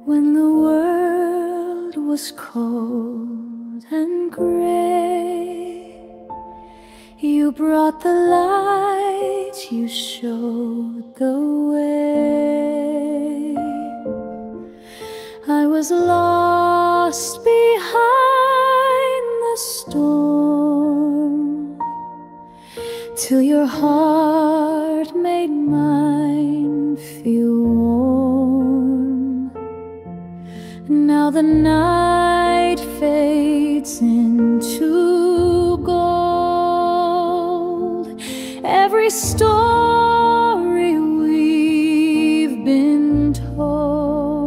When the world was cold and gray, you brought the light, you showed the way. I was lost behind the storm, till your heart made mine feel warm. Now the night fades into gold. Every story we've been told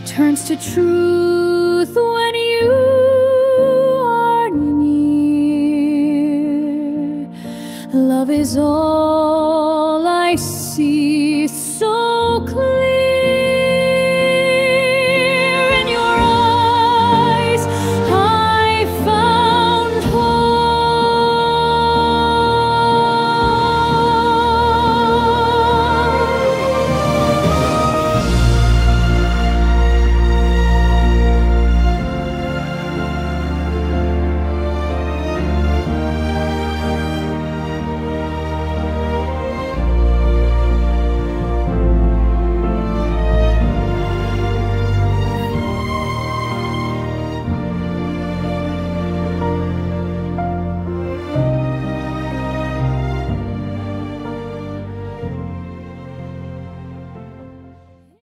turns to truth when you are near. Love is all I see.